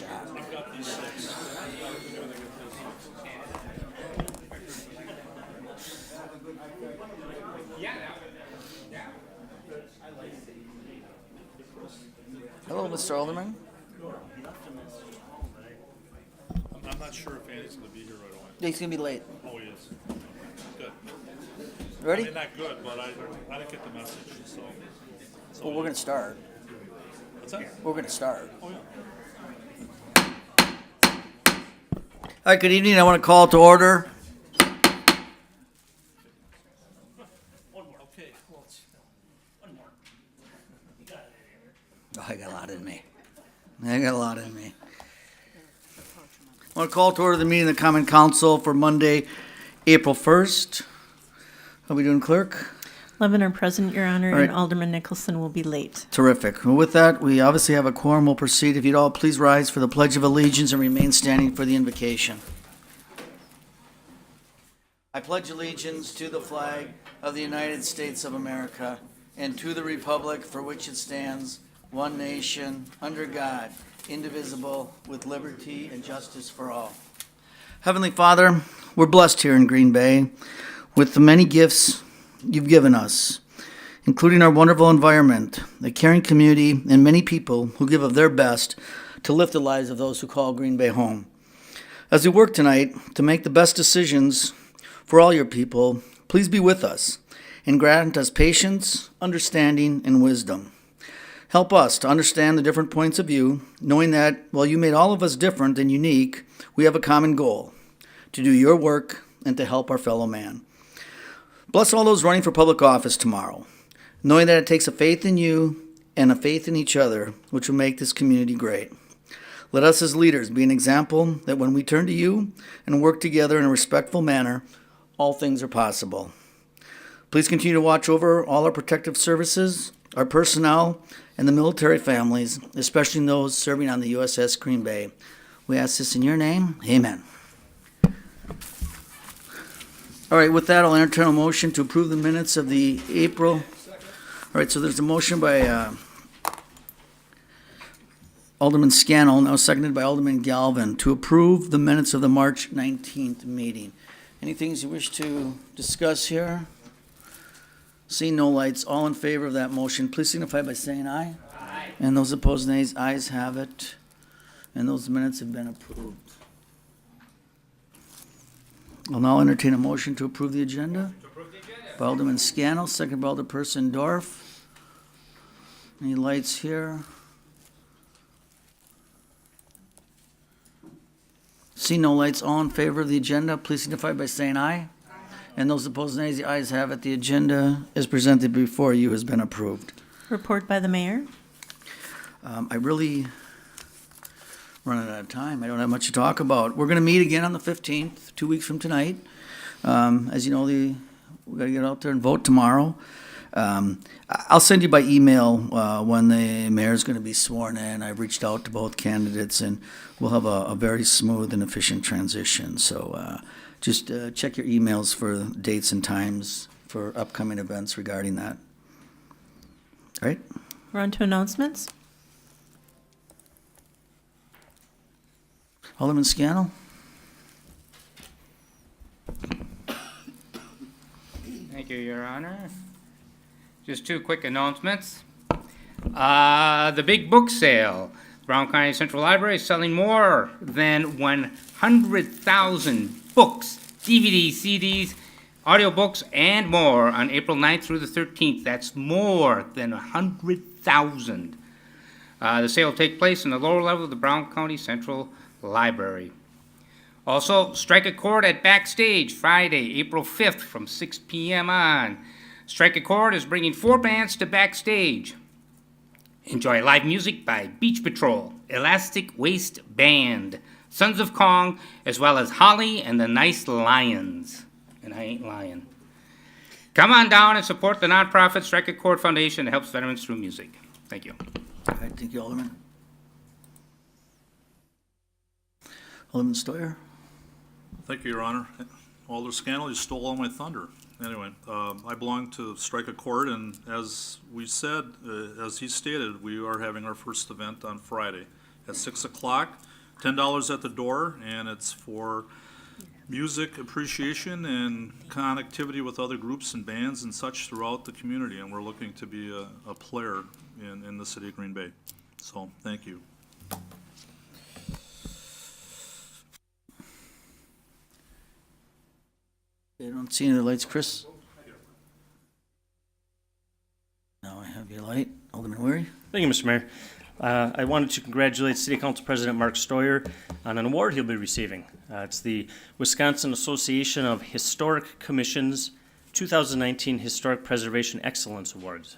shot. Hello, Mr. Alderman. I'm not sure if Andy's going to be here right away. He's gonna be late. Oh, he is. Good. I Ready? mean, not good, but I didn't get the message, so. Well, we're gonna start. What's that? We're gonna start. Oh, yeah. All right, good evening. I want to call to order. Okay. Oh, I got a lot in me. I want to call to order the meeting of the Common Council for Monday, April 1st. How are we doing, clerk? 11 are present, Your Honor, All right. and Alderman Nicholson will be late. Terrific. Well, with that, we obviously have a quorum. We'll proceed. If you'd all please rise for the Pledge of Allegiance and remain standing for the invocation. I pledge allegiance to the flag of the United States of America and to the republic for which it stands, one nation, under God, indivisible, with liberty and justice for all. Heavenly Father, we're blessed here in Green Bay with the many gifts you've given us, including our wonderful environment, the caring community, and many people who give of their best to lift the lives of those who call Green Bay home. As we work tonight to make the best decisions for all your people, please be with us and grant us patience, understanding, and wisdom. Help us to understand the different points of view, knowing that while you made all of us different and unique, we have a common goal, to do your work and to help our fellow man. Bless all those running for public office tomorrow, knowing that it takes a faith in you and a faith in each other, which will make this community great. Let us as leaders be an example that when we turn to you and work together in a respectful manner, all things are possible. Please continue to watch over all our protective services, our personnel, and the military families, especially those serving on the USS Green Bay. We ask this in your name. Amen. All right, with that, I'll entertain a motion to approve the minutes of the April. All right, so there's a motion by Alderman Scannell, now seconded by Alderman Galvin, to approve the minutes of the March 19th meeting. Any things you wish to discuss here? Seeing no lights, all in favor of that motion, please signify by saying aye. Aye. And those opposed, nays. Ayes have it. And those minutes have been approved. I'll now entertain a motion to approve the agenda. By Alderman Scannell, second by Alderperson Dorf. Any lights here? See no lights, all in favor of the agenda, please signify by saying aye. And those opposed, nays. The ayes have it. The agenda as presented before you has been approved. Report by the mayor. I really running out of time. I don't have much to talk about. We're going to meet again on the 15th, 2 weeks from tonight. As you know, we got to get out there and vote tomorrow. I'll send you by email when the mayor's going to be sworn in. I've reached out to both candidates, and we'll have a very smooth and efficient transition. So just check your emails for dates and times for upcoming events regarding that. All right? We're on to announcements. Alderman Scannell? Thank you, Your Honor. Just two quick announcements. The big book sale. Brown County Central Library is selling more than 100,000 books, DVDs, CDs, audiobooks, and more on April 9th through the 13th. That's more than 100,000. The sale will take place in the lower level of the Brown County Central Library. Also, Strike a Chord at Backstage, Friday, April 5th from 6 p.m. on. Strike a Chord is bringing 4 bands to Backstage. Enjoy live music by Beach Patrol, Elastic Waist Band, Sons of Kong, as well as Holly and the Nice Lions. And I ain't lying. Come on down and support the nonprofit Strike a Chord Foundation that helps veterans through music. Thank you. All right, thank you, Alderman. Alderman Stoyer? Thank you, Your Honor. Alder Scannell, you stole all my thunder. Anyway, I belong to Strike a Chord, and as we said, as he stated, we are having our first event on Friday at 6 o'clock. $10 at the door, and it's for music appreciation and connectivity with other groups and bands and such throughout the community, and we're looking to be a player in the city of Green Bay. So, thank you. I don't see any other lights. Chris? Now I have your light. Alderman Weary? Thank you, Mr. Mayor. I wanted to congratulate City Council President Mark Stoyer on an award he'll be receiving. It's the Wisconsin Association of Historic Commissions 2019 Historic Preservation Excellence Awards.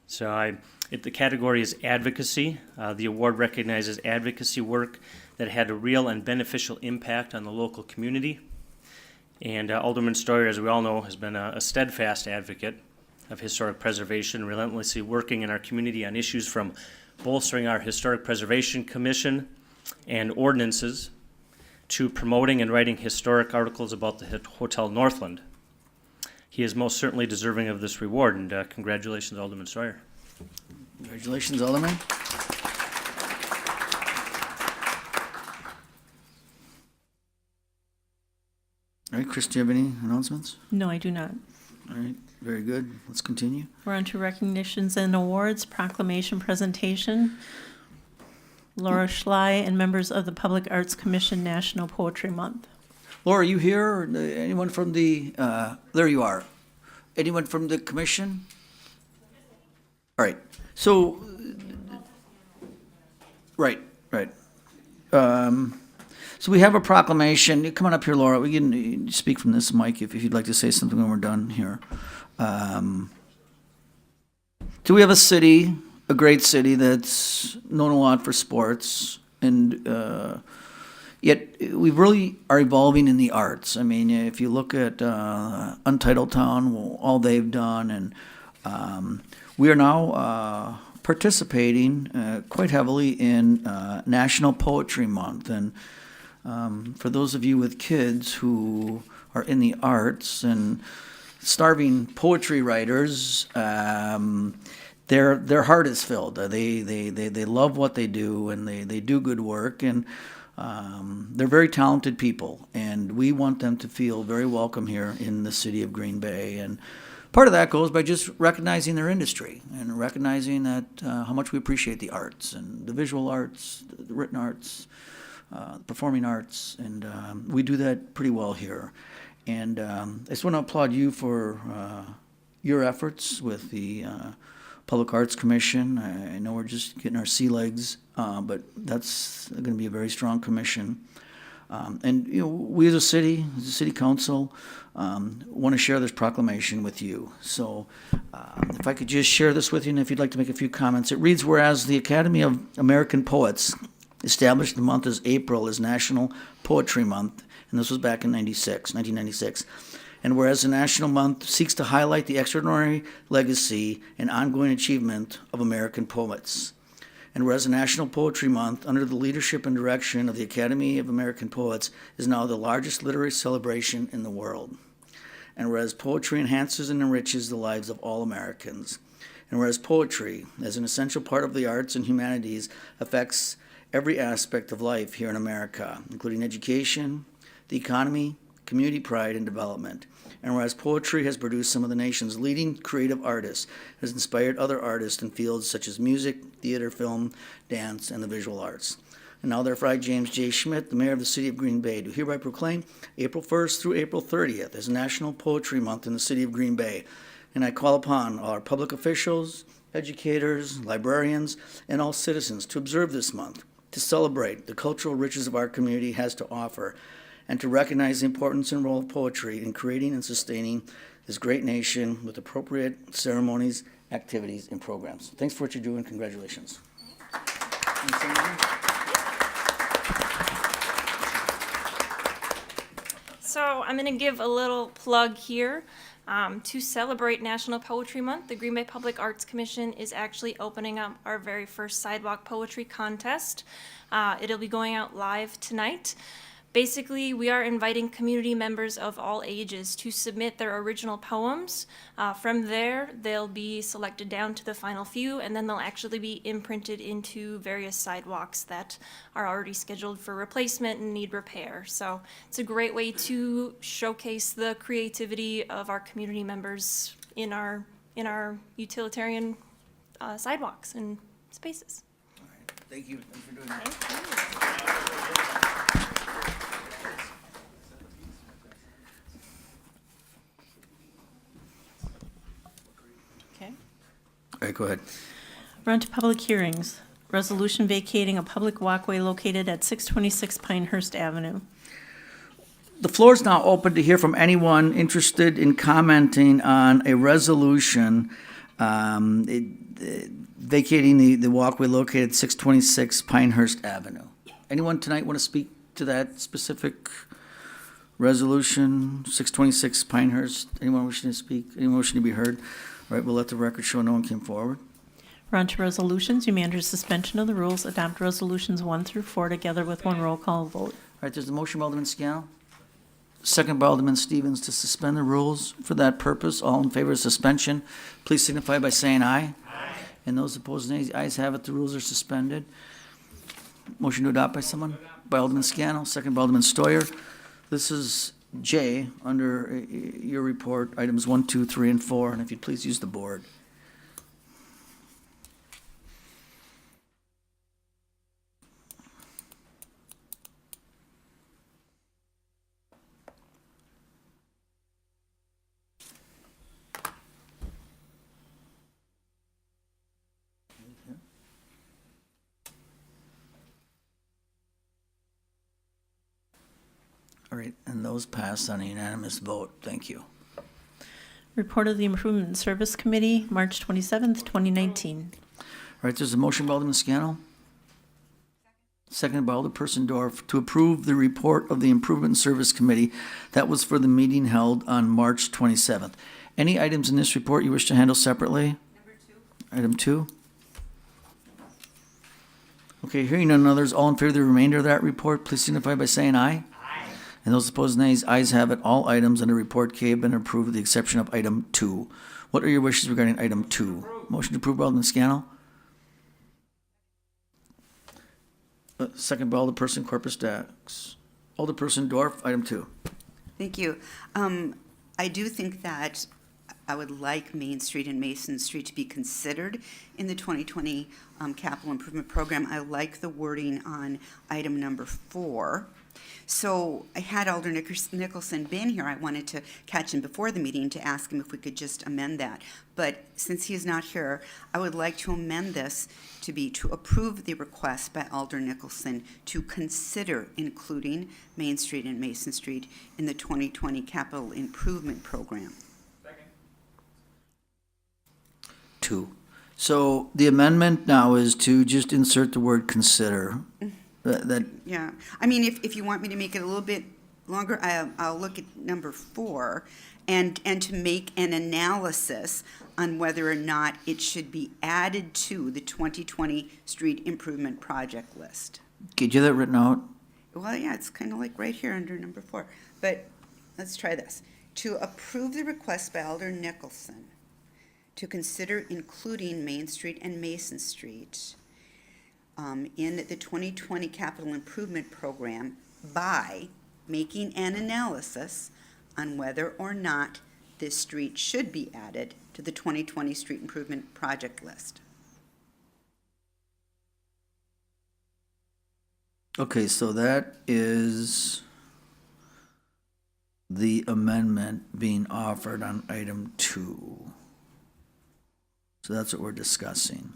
So the category is advocacy. The award recognizes advocacy work that had a real and beneficial impact on the local community. And Alderman Stoyer, as we all know, has been a steadfast advocate of historic preservation, relentlessly working in our community on issues from bolstering our Historic Preservation Commission and ordinances to promoting and writing historic articles about the Hotel Northland. He is most certainly deserving of this reward, and congratulations, Alderman Stoyer. Congratulations, Alderman. All right, Chris, do you have any announcements? No, I do not. All right, very good. Let's continue. We're on to recognitions and awards, proclamation presentation. Laura Schley and members of the Public Arts Commission National Poetry Month. Laura, are you here? Or anyone from the, there you are. Anyone from the commission? All right, so, right. So we have a proclamation. Come on up here, Laura. We can speak from this mic if you'd like to say something when we're done here. So we have a city, a great city that's known a lot for sports, and yet we really are evolving in the arts. I mean, if you look at Untitled Town, all they've done, and we are now participating quite heavily in National Poetry Month. And for those of you with kids who are in the arts and starving poetry writers, their heart is filled. They love what they do, and they do good work, and they're very talented people, and we want them to feel very welcome here in the city of Green Bay. And part of that goes by just recognizing their industry and recognizing that how much we appreciate the arts and the visual arts, the written arts, performing arts, and we do that pretty well here. And I just want to applaud you for your efforts with the Public Arts Commission. I know we're just getting our sea legs, but that's going to be a very strong commission. And you know, we as a city council, want to share this proclamation with you. So if I could just share this with you, and if you'd like to make a few comments. It reads, whereas the Academy of American Poets established the month as April as National Poetry Month, and this was back in 1996. And whereas the National Month seeks to highlight the extraordinary legacy and ongoing achievement of American poets. And whereas the National Poetry Month, under the leadership and direction of the Academy of American Poets, is now the largest literary celebration in the world. And whereas poetry enhances and enriches the lives of all Americans. And whereas poetry, as an essential part of the arts and humanities, affects every aspect of life here in America, including education, the economy, community pride, and development. And whereas poetry has produced some of the nation's leading creative artists, has inspired other artists in fields such as music, theater, film, dance, and the visual arts. And now therefore I, James J. Schmidt, the mayor of the city of Green Bay, do hereby proclaim April 1st through April 30th as National Poetry Month in the city of Green Bay. And I call upon all our public officials, educators, librarians, and all citizens to observe this month, to celebrate the cultural riches of our community has to offer, and to recognize the importance and role of poetry in creating and sustaining this great nation with appropriate ceremonies, activities, and programs. Thanks for what you're doing. Congratulations. So I'm going to give a little plug here. To celebrate National Poetry Month, the Green Bay Public Arts Commission is actually opening up our very first sidewalk poetry contest. It'll be going out live tonight. Basically, we are inviting community members of all ages to submit their original poems. From there, they'll be selected down to the final few, and then they'll actually be imprinted into various sidewalks that are already scheduled for replacement and need repair. So it's a great way to showcase the creativity of our community members in our utilitarian sidewalks and spaces. Thank you for doing that. Okay. All right, go ahead. We're on to public hearings. Resolution vacating a public walkway located at 626 Pinehurst Avenue. The floor is now open to hear from anyone interested in commenting on a resolution vacating the walkway located at 626 Pinehurst Avenue. Anyone tonight want to speak to that specific resolution, 626 Pinehurst? Anyone wishing to speak? Anyone wishing to be heard? All right, we'll let the record show no one came forward. We're on to resolutions. You may under suspension of the rules adopt resolutions 1 through 4 together with one roll call vote. All right, there's a motion by Alderman Scannell, second by Alderman Stevens to suspend the rules for that purpose. All in favor of suspension, please signify by saying aye. Aye. And those opposed, nay. Ayes have it, the rules are suspended. Motion to adopt by someone? By Alderman Scannell, second by Alderman Stoyer. This is J, under your report, items 1, 2, 3, and 4, and if you'd please use the board. All right, and those pass on a unanimous vote. Thank you. Report of the Improvement and Service Committee, March 27th, 2019. All right, there's a motion by Alderman Scannell, seconded by Alderperson Dorff, to approve the report of the Improvement and Service Committee. That was for the meeting held on March 27th. Any items in this report you wish to handle separately? Number 2. Item 2. Okay, hearing none others, all in favor of the remainder of that report, please signify by saying aye. And those opposed, nays. Ayes have it. All items under Report K have been approved with the exception of item 2. What are your wishes regarding item 2? Motion to approve by Alderman Scannell. Second by Alderperson Corpus Dax. Alderperson Dorff, item 2. Thank you. I do think that I would like Main Street and Mason Street to be considered in the 2020 capital improvement program. I like the wording on item number 4. So I had Alder Nicholson been here. I wanted to catch him before the meeting to ask him if we could just amend that. But since he is not here, I would like to amend this to be to approve the request by Alder Nicholson to consider including Main Street and Mason Street in the 2020 capital improvement program. 2. So the amendment now is to just insert the word consider. Yeah, I mean, if you want me to make it a little bit longer, I'll look at number 4 and to make an analysis on whether or not it should be added to the 2020 street improvement project list. Okay, do you have that written out? Well, yeah, it's kind of like right here under number 4, but let's try this. To approve the request by Alder Nicholson to consider including Main Street and Mason Street in the 2020 capital improvement program by making an analysis on whether or not this street should be added to the 2020 street improvement project list. Okay, so that is the amendment being offered on item 2. So that's what we're discussing.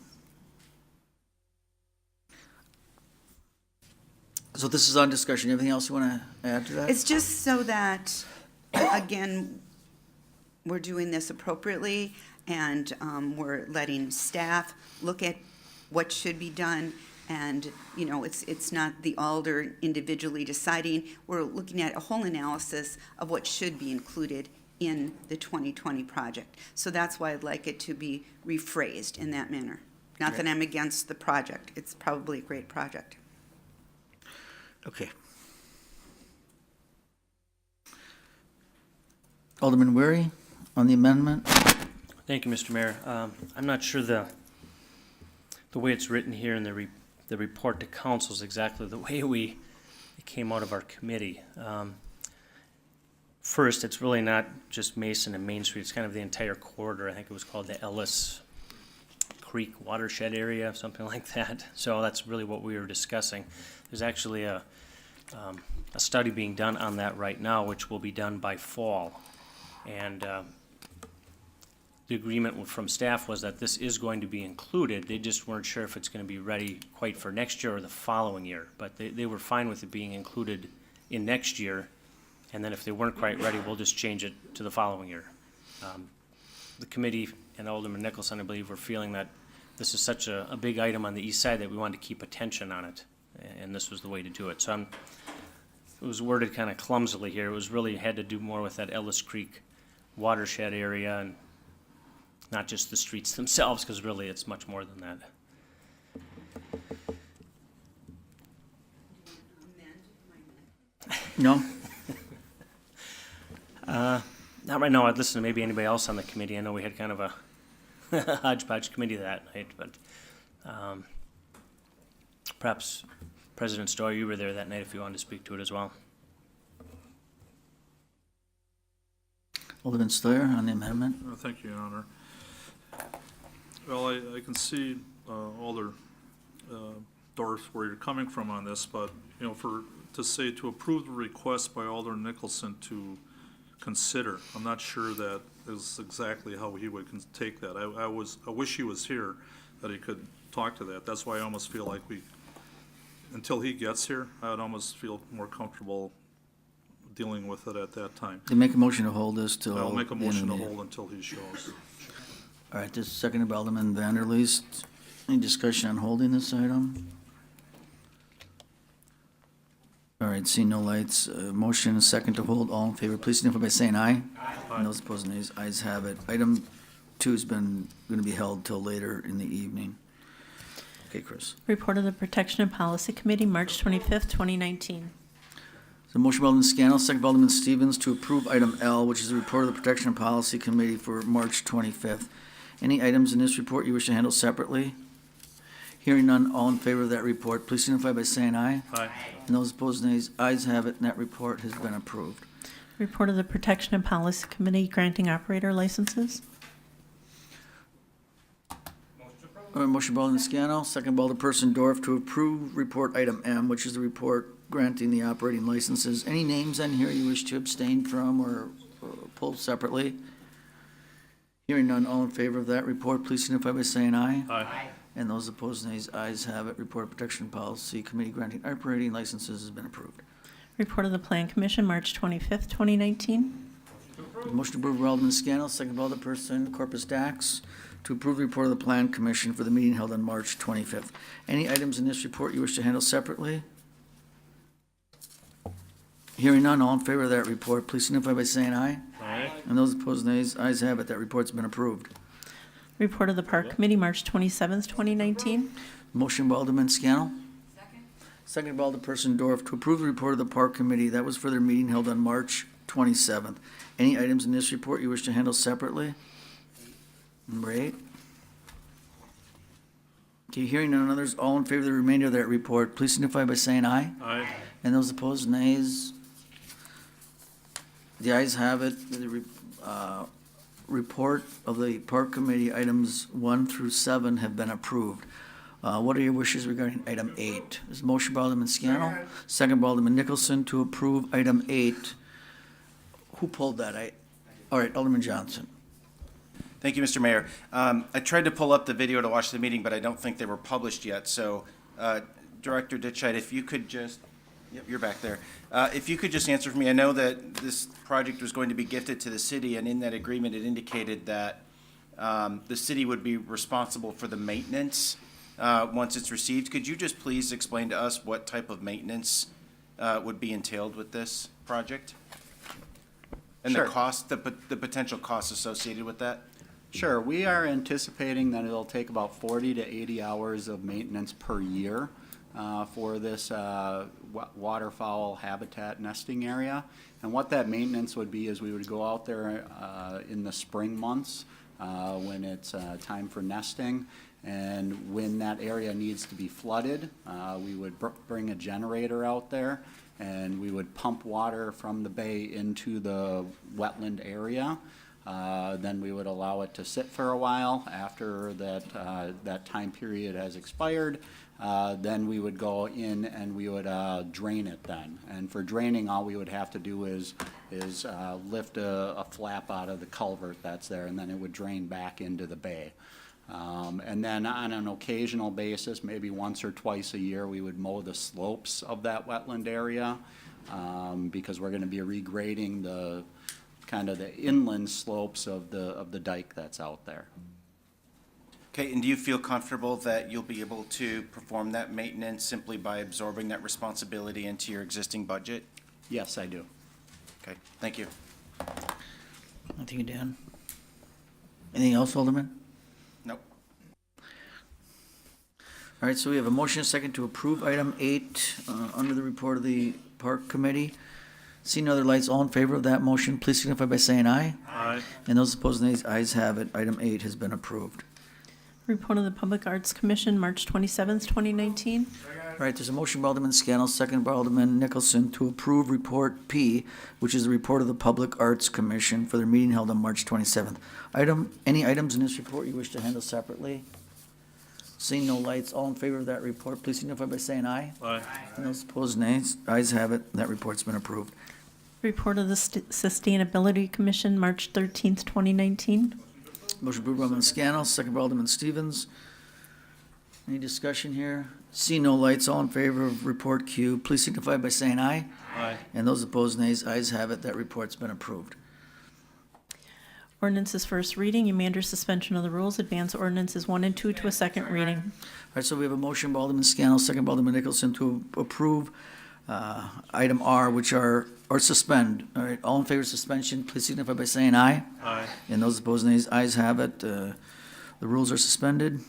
So this is on discussion. Anything else you want to add to that? It's just so that, again, we're doing this appropriately, and we're letting staff look at what should be done, and, you know, it's not the alder individually deciding. We're looking at a whole analysis of what should be included in the 2020 project. So that's why I'd like it to be rephrased in that manner. Not that I'm against the project. It's probably a great project. Okay. Alderman Weary on the amendment. Thank you, Mr. Mayor. I'm not sure the way it's written here in the report to council is exactly the way it came out of our committee. First, it's really not just Mason and Main Street, it's kind of the entire corridor. I think it was called the Ellis Creek watershed area, something like that. So that's really what we were discussing. There's actually a study being done on that right now, which will be done by fall. And the agreement from staff was that this is going to be included. They just weren't sure if it's going to be ready quite for next year or the following year. But they were fine with it being included in next year. And then if they weren't quite ready, we'll just change it to the following year. The committee and Alderman Nicholson, I believe, were feeling that this is such a big item on the east side that we wanted to keep attention on it. And this was the way to do it. So it was worded kind of clumsily here. It was really had to do more with that Ellis Creek watershed area and not just the streets themselves, because really it's much more than that. No? Not right now. I'd listen to maybe anybody else on the committee. I know we had kind of a hodgepodge committee that night, but perhaps President Stoyer, you were there that night if you wanted to speak to it as well. Alderman Stoyer on the amendment. Thank you, Your Honor. Well, I can see, Alder Dorf, where you're coming from on this, but, you know, to say to approve the request by Alder Nicholson to consider, I'm not sure that is exactly how he would take that. I wish he was here, that he could talk to that. That's why I almost feel like until he gets here, I would almost feel more comfortable dealing with it at that time. They make a motion to hold this till. I'll make a the end of motion the to meeting. hold until he shows. All right, this is seconded by Alderman Vanderleest. Any discussion on holding this item? All right, seeing no lights, motion and second to hold. All in favor, please signify by saying aye. Aye. And those opposed, nays. Ayes have it. Item 2 has been going to be held till later in the evening. Okay, Chris. Report of the Protection and Policy Committee, March 25th, 2019. So motion by Alderman Scannell, second by Alderman Stevens to approve item L, which is the report of the Protection and Policy Committee for March 25th. Any items in this report you wish to handle separately? Hearing none, all in favor of that report, please signify by saying aye. Aye. And those opposed, nays. Ayes have it, and that report has been approved. Report of the Protection and Policy Committee granting operator licenses. Motion by Alderman Scannell, second by Alderperson Dorf to approve report item M, which is the report granting the operating licenses. Any names on here you wish to abstain from or pull separately? Hearing none, all in favor of that report, please signify by saying aye. Aye. And those opposed, nays. Ayes have it. Report of Protection Policy Committee granting operating licenses has been approved. Report of the Plan Commission, March 25th, 2019. Motion to approve by Alderman Scannell, second by Alderperson Corpus Dax to approve the report of the Plan Commission for the meeting held on March 25th. Any items in this report you wish to handle separately? Hearing none, all in favor of that report, please signify by saying aye. Aye. And those opposed, nays. Ayes have it. That report's been approved. Report of the Park Committee, March 27th, 2019. Motion by Alderman Scannell. Second by Alderperson Dorf to approve the report of the Park Committee. That was for their meeting held on March 27th. Any items in this report you wish to handle separately? Number 8. Okay, hearing none others, all in favor of the remainder of that report, please signify by saying aye. Aye. And those opposed, nays. The ayes have it. The report of the Park Committee, items 1 through 7 have been approved. What are your wishes regarding item 8? There's a motion by Alderman Scannell, second by Alderman Nicholson to approve item 8. Who pulled that? All right, Alderman Johnson. Thank you, Mr. Mayor. I tried to pull up the video to watch the meeting, but I don't think they were published yet. So, Director Ditchite, if you could just, yep, you're back there. If you could just answer for me, I know that this project was going to be gifted to the city, and in that agreement, it indicated that the city would be responsible for the maintenance once it's received. Could you just please explain to us what type of maintenance would be entailed with this project? And Sure. the cost, the potential costs associated with that? Sure, we are anticipating that it'll take about 40 to 80 hours of maintenance per year. for this waterfowl habitat nesting area. And what that maintenance would be is we would go out there in the spring months when it's time for nesting. And when that area needs to be flooded, we would bring a generator out there and we would pump water from the bay into the wetland area. Then we would allow it to sit for a while. After that time period has expired, then we would go in and we would drain it then. And for draining, all we would have to do is lift a flap out of the culvert that's there, and then it would drain back into the bay. And then on an occasional basis, maybe once or twice a year, we would mow the slopes of that wetland area, because we're gonna be regrading the kind of the inland slopes of the dike that's out there. Okay, and do you feel comfortable that you'll be able to perform that maintenance simply by absorbing that responsibility into your existing budget? Yes, I do. Okay, thank you. Thank you, Dan. Anything else, Alderman? Nope. All right, so we have a motion and a second to approve item 8 under the report of the Park Committee. Seeing no other lights, all in favor of that motion, please signify by saying aye. Aye. And those opposed, nays. Ayes have it. Item 8 has been approved. Report of the Public Arts Commission, March 27th, 2019. All right, there's a motion by Alderman Scannell, second by Alderman Nicholson to approve Report P, which is the report of the Public Arts Commission for their meeting held on March 27th. Any items in this report you wish to handle separately? Seeing no lights, all in favor of that report, please signify by saying aye. Aye. And those opposed, nays. Ayes have it. That report's been approved. Report of the Sustainability Commission, March 13th, 2019. Motion approved by Alderman Scannell, second by Alderman Stevens. Any discussion here? See no lights, all in favor of Report Q, please signify by saying aye. Aye. And those opposed, nays. Ayes have it. That report's been approved. Ordinance's first reading, you may under suspension of the rules, advance ordinances 1 and 2 to a second reading. All right, so we have a motion by Alderman Scannell, second by Alderman Nicholson to approve item R, or suspend. All right, all in favor of suspension, please signify by saying aye. Aye. And those opposed, nays. Ayes have it. The rules are suspended.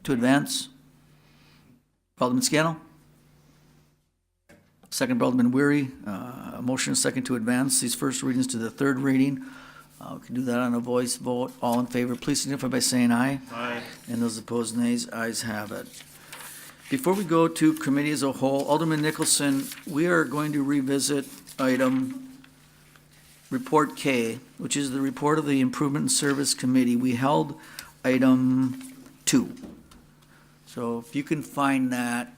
To advance. Alderman Scannell. Second by Alderman Weary. A motion and second to advance these first readings to the third reading. We can do that on a voice vote. All in favor, please signify by saying aye. Aye. And those opposed, nays. Ayes have it. Before we go to committee as a whole, Alderman Nicholson, we are going to revisit item Report K, which is the report of the Improvement and Service Committee. We held item 2. So if you can find that.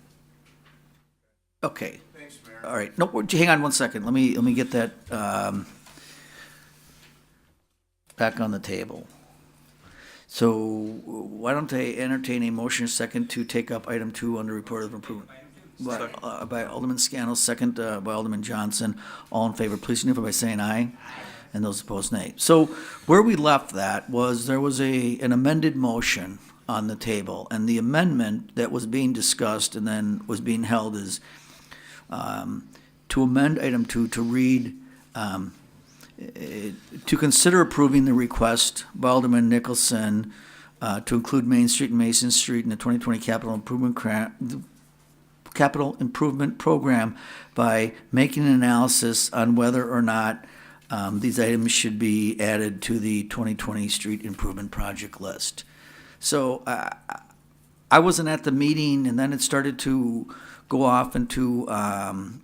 Okay. Thanks, Mayor. All right. No, hang on one second. Let me get that back on the table. So why don't I entertain a motion second to take up item 2 under report of improvement? By Alderman Scannell, second by Alderman Johnson. All in favor, please signify by saying aye. And those opposed, nay. So where we left that was there was an amended motion on the table, and the amendment that was being discussed and then was being held is to amend item 2 to read to consider approving the request by Alderman Nicholson to include Main Street and Mason Street in the 2020 Capital Improvement Program by making an analysis on whether or not these items should be added to the 2020 Street Improvement Project list. So I wasn't at the meeting, and then it started to go off into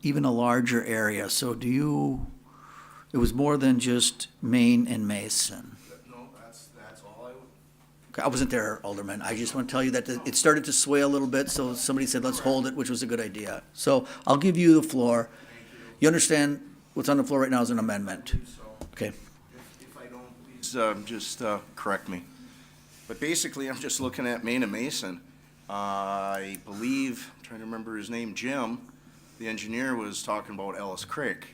even a larger area. So it was more than just Main and Mason. No, that's all I wasn't there, Alderman. I just want to tell you that it started to sway a little bit, so somebody said, let's hold it, which was a good idea. So I'll give you the floor. You understand what's on the floor right now is an amendment? Okay. If I don't, please just correct me. But basically, I'm just looking at Main and Mason. I believe, I'm trying to remember his name, Jim, the engineer, was talking about Ellis Creek.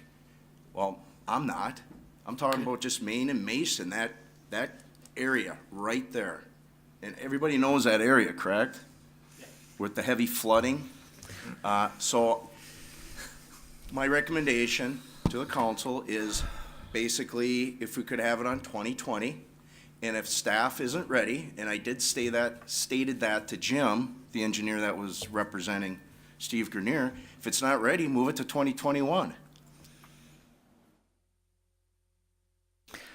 Well, I'm not. I'm talking about just Main and Mason, that area right there. And everybody knows that area, correct? With the heavy flooding. So my recommendation to the council is basically if we could have it on 2020, and if staff isn't ready, and I did stated that to Jim the engineer that was representing Steve Grenier. If it's not ready, move it to 2021.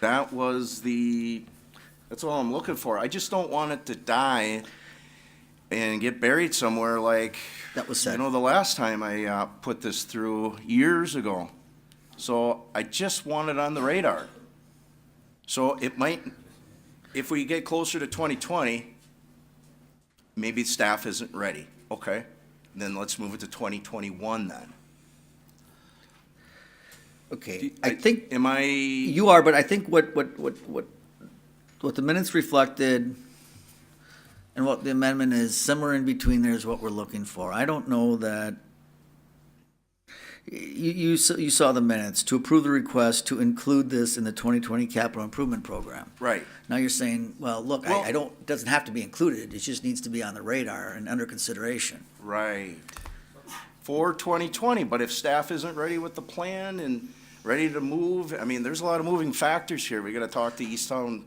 That's all I'm looking for. I just don't want it to die and get buried somewhere like, That was said. the last time I put this through years ago. So I just want it on the radar. So it might, if we get closer to 2020, maybe staff isn't ready. Okay, then let's move it to 2021 then. Okay, I think Am I? you are, but I think what the minutes reflected and what the amendment is, somewhere in between there is what we're looking for. I don't know that, you saw the minutes, to approve the request to include this in the 2020 capital improvement program. Right. Now you're saying, well, look, Well- I don't, it doesn't have to be included, it just needs to be on the radar and under consideration. Right. For 2020, but if staff isn't ready with the plan and ready to move, I mean, there's a lot of moving factors here. We gotta talk to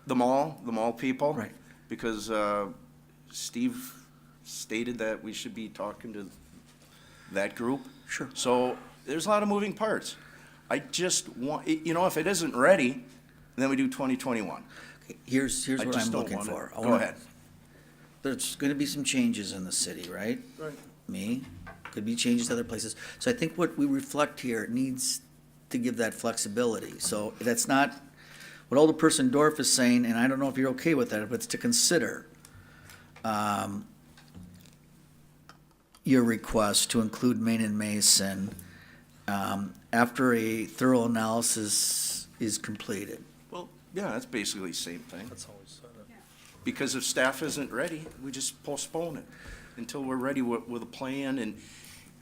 the mall people. Right. Because, Steve stated that we should be talking to that group. Sure. So, there's a lot of moving parts. I just want, if it isn't ready, then we do 2021. Okay, Here's I what I'm just don't looking want it. for. I Go wanna- ahead. There's gonna be some changes in the city, right? Right. Could be changes to other places. So I think what we reflect here needs to give that flexibility. So that's not, what Alderperson Dorf is saying, and I don't know if you're okay with that, but it's to consider your request to include Main and Mason after a thorough analysis is completed. Well, yeah, that's basically the same thing. That's how we said it. Because if staff isn't ready, we just postpone it until we're ready with a plan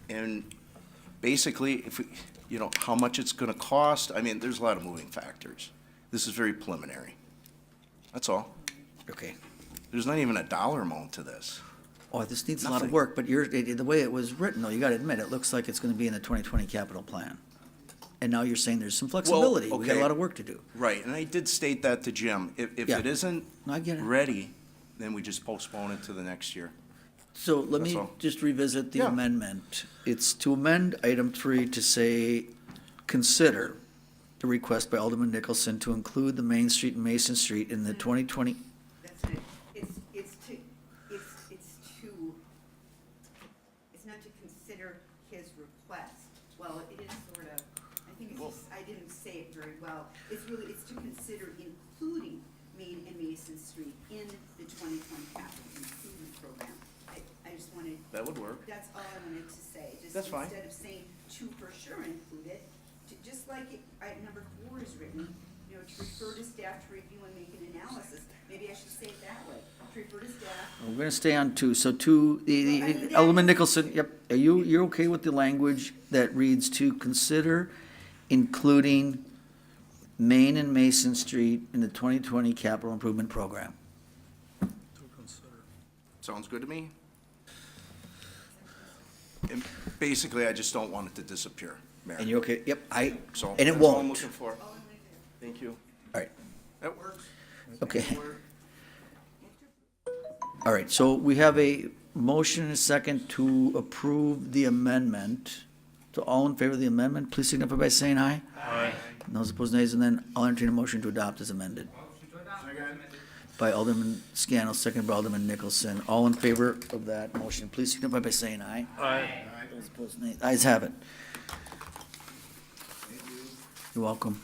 and basically, if we, how much it's gonna cost. I mean, there's a lot of moving factors. This is very preliminary. That's all. Okay. There's not even a dollar amount to this. Oh, this needs a lot of Nothing. work, but the way it was written, though, you gotta admit, it looks like it's gonna be in the 2020 capital plan. And now you're saying there's some flexibility. We got a okay. lot of work to do. Right, and I did state that to Jim. If Yeah. it isn't No, I get it. ready, then we just postpone it to the next year. So let That's me all. just revisit the Yeah. amendment. It's to amend item 3 to say, consider the request by Alderman Nicholson to include the Main Street and Mason Street in the 2020. That's it. It's not to consider his request. Well, it is sort of, I think I didn't say it very well. It's to consider including Main and Mason Street in the 2020 capital improvement program. I just wanted, That would work. that's all I wanted to say. Just That's fine. instead of saying to for sure include it, just like number 4 is written, to refer to staff to review and make an analysis. Maybe I should say it that way, to refer to staff. We're gonna stay on 2. So 2, Alderman Nicholson, yep, you're okay with the language that reads to consider including Main and Mason Street in the 2020 capital improvement program? To consider. Sounds good to me. And basically, I just don't want it to disappear, Mayor. And you're okay? Yep, So and it that's all I'm won't. looking for. Thank you. All right, That works. okay. All right, so we have a motion and a second to approve the amendment. So all in favor of the amendment, please signify by saying aye. Aye. Those opposed, nays, and then I'll entertain a motion to adopt as amended. By Alderman Scannell, second by Alderman Nicholson. All in favor of that motion, please signify by saying aye. Aye. Those opposed, nays. Ayes have it. You're welcome.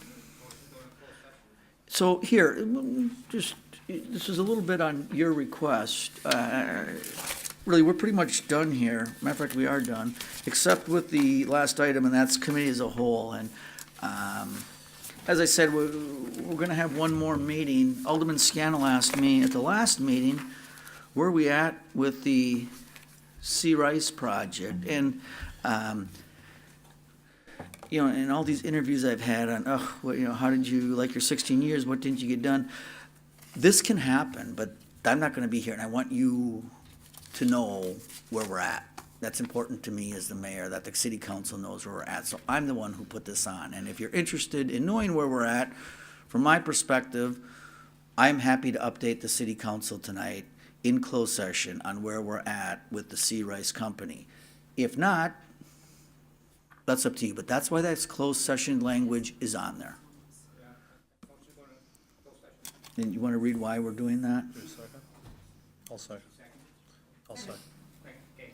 So here, this is a little bit on your request. Really, we're pretty much done here. Matter of fact, we are done, except with the last item, and that's committee as a whole. And as I said, we're going to have one more meeting. Alderman Scannell asked me at the last meeting, where are we at with the Sea Rice project? And in all these interviews I've had on, how did you like your 16 years? What didn't you get done? This can happen, but I'm not going to be here, and I want you to know where we're at. That's important to me as the mayor, that the city council knows where we're at. So I'm the one who put this on. And if you're interested in knowing where we're at, from my perspective, I'm happy to update the city council tonight in closed session on where we're at with the Sea Rice Company. If not, that's up to you, but that's why that closed session language is on there. And you want to read why we're doing that? I'll second. I'll second. Okay.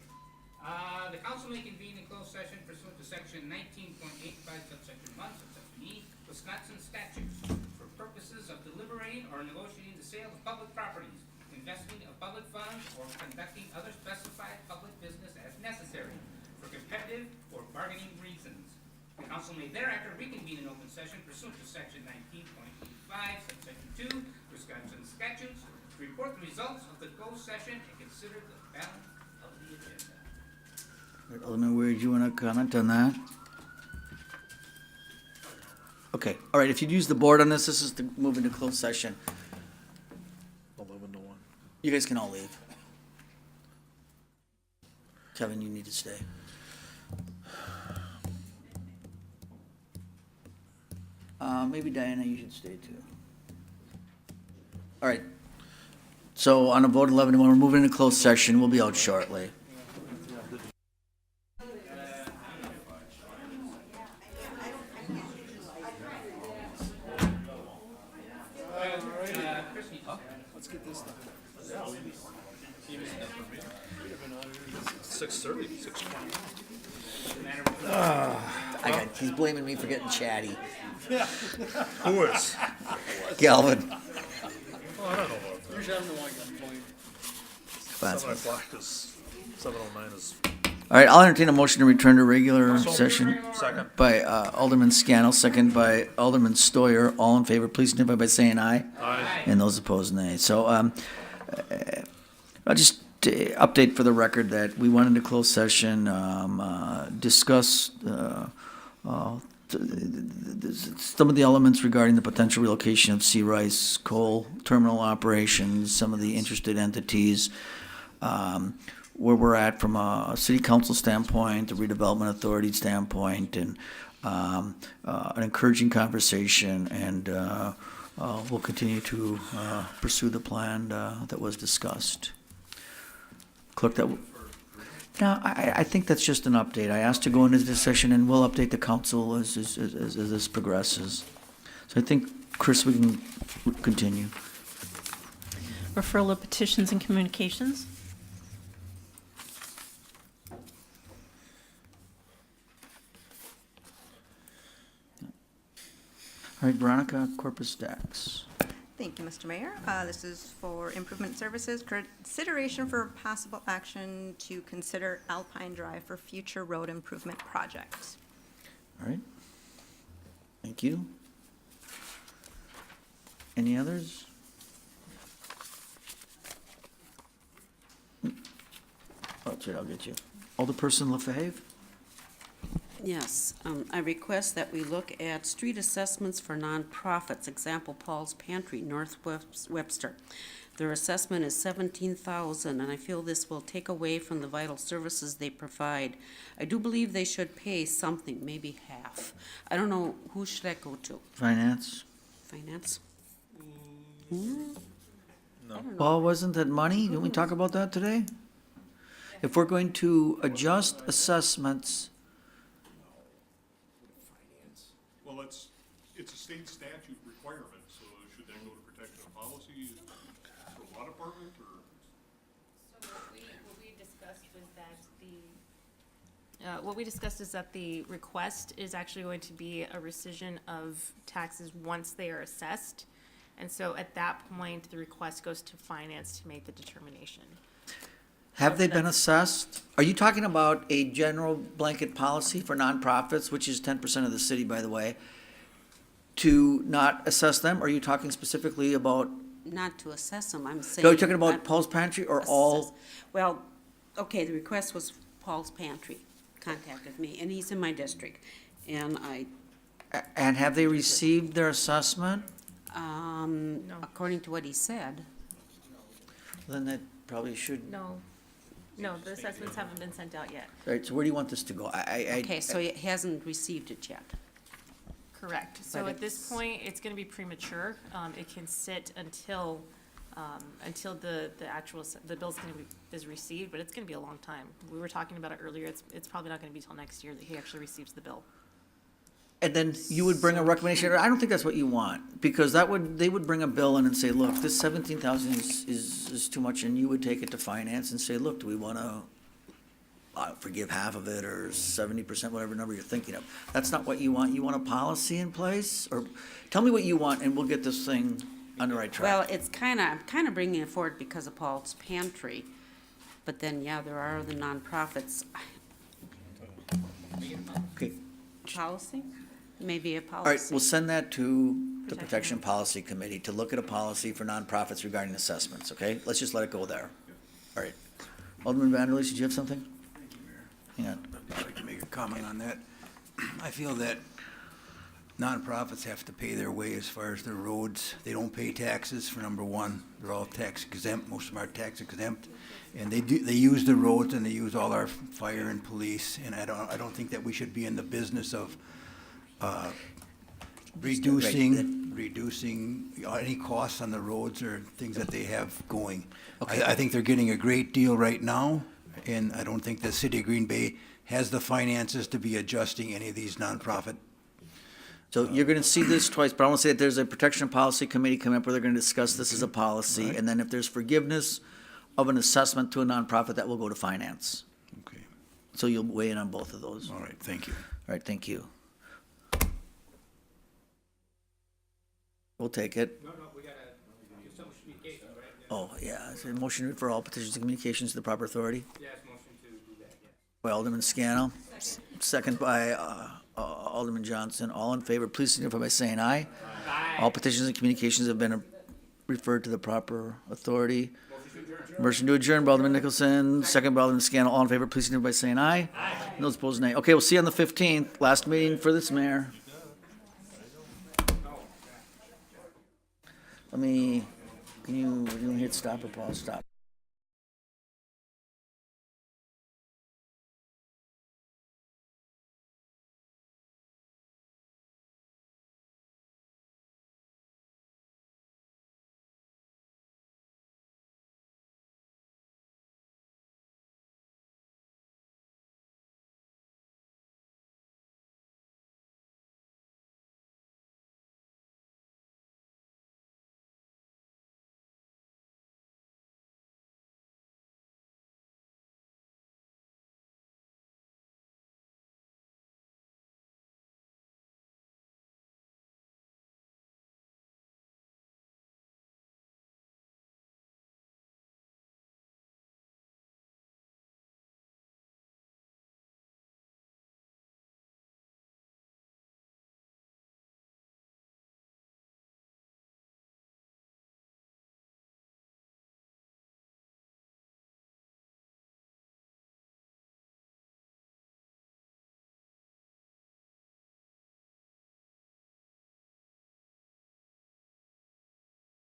The council may convene in closed session pursuant to section 19.85 subsection 1 subsection E, Wisconsin statutes, for purposes of deliberating or negotiating the sale of public properties, investing of public funds, or conducting other specified public business as necessary for competitive or bargaining reasons. The council may thereafter reconvene in open session pursuant to section 19.85 subsection 2, Wisconsin statutes, to report the results of the closed session and consider the balance of the agenda. Alderman Weir, do you want to comment on that? Okay, all right, if you'd use the board on this, this is to move into closed session. 11 to 1. You guys can all leave. Kevin, you need to stay. Maybe Diana, you should stay too. All right. So on a vote 11 to 1, we're moving into closed session. We'll be out shortly. Let's get this done. 6:30, 6:20. He's blaming me for getting chatty. Who is? Galvin. Well, I don't know about that. 7 o'clock is, 7:09 is. All right, I'll entertain a motion to return to regular session Second. by Alderman Scannell, second by Alderman Stoyer. All in favor, please signify by saying aye. Aye. And those opposed, nay. So, I'll just update for the record that we went into closed session, discuss some of the elements regarding the potential relocation of Sea Rice coal terminal operations, some of the interested entities, where we're at from a city council standpoint, the redevelopment authority standpoint, and an encouraging conversation, and we'll continue to pursue the plan that was discussed. Clerk, no, I think that's just an update. I asked to go into this session, and we'll update the council as this progresses. So I think, Chris, we can continue. Referral of petitions and communications. All right, Veronica, Corpus Dax. Thank you, Mr. Mayor. This is for improvement services. Consideration for possible action to consider Alpine Drive for future road improvement projects. All right. Thank you. Any others? Oh, that's right, I'll get you. Alderperson LaFave? Yes, I request that we look at street assessments for nonprofits, example, Paul's Pantry, North Webster. Their assessment is $17,000, and I feel this will take away from the vital services they provide. I do believe they should pay something, maybe half. I don't know, who should I go to? Finance? Finance? Well, wasn't that money? Didn't we talk about that today? If we're going to adjust assessments, Well, it's a state statute requirement, so should that go to protection of policy for law department, or? So what we discussed is that the request is actually going to be a rescission of taxes once they are assessed. And so at that point, the request goes to finance to make the determination. have they been assessed? Are you talking about a general blanket policy for nonprofits, which is 10% of the city, by the way, to not assess them? Or are you talking specifically about, Not to assess them, I'm saying. are you talking about Paul's Pantry or all? Assess- Well, okay, the request was Paul's Pantry contacted me, and he's in my district. And And have they received their assessment? according to what he said, Then that probably should, No, the assessments haven't been sent out yet. right, so where do you want this to go? okay, so he hasn't received it yet. Correct. So But at this point, it's gonna be premature. It can sit until until the the bill's is received, but it's gonna be a long time. We were talking about it earlier, it's probably not gonna be till next year that he actually receives the bill. And then you would bring a recommendation, I don't think that's what you want, because they would bring a bill in and say, look, this 17,000 is too much, and you would take it to finance and say, look, do we wanna forgive half of it, or 70%, whatever number you're thinking of. That's not what you want. You want a policy in place? Or tell me what you want, and we'll get this thing on the right track. Well, I'm kind of bringing it forward because of Paul's Pantry, but then, yeah, there are other nonprofits. Okay. Policy? Maybe a All right, policy. we'll send that to the Protection Policy Committee to look at a policy for nonprofits regarding assessments, okay? Let's just let it go there. All right. Alderman Vanderleest, did you have something? Hang on. I'd like to make a comment on that. I feel that nonprofits have to pay their way as far as their roads. They don't pay taxes, for number one. They're all tax exempt, most of them are tax exempt. And they use the roads and they use all our fire and police. And I don't think that we should be in the business of reducing any costs on the roads or things that they have going. Okay. I think they're getting a great deal right now, and I don't think the city of Green Bay has the finances to be adjusting any of these nonprofit. So you're gonna see this twice, but I want to say that there's a Protection Policy Committee coming up where they're gonna discuss this as a policy, Right. and then if there's forgiveness of an assessment to a nonprofit, that will go to finance. Okay, So you'll weigh in on both of those. all right, thank you. All right, thank you. We'll take it. No, we gotta do some communication, right? Oh, yeah, is there a motion for all petitions and communications to the proper authority? Yes, motion to do that, yes. By Alderman Scannell, second by Alderman Johnson. All in favor, please signify by saying aye. Aye. All petitions and communications have been referred to the proper authority. Motion to adjourn by Alderman Nicholson, second by Alderman Scannell. All in favor, please signify by saying aye. Aye. Those opposed, nay. Okay, we'll see you on the 15th. Last meeting for this mayor. Can you hit stop or pause? Stop.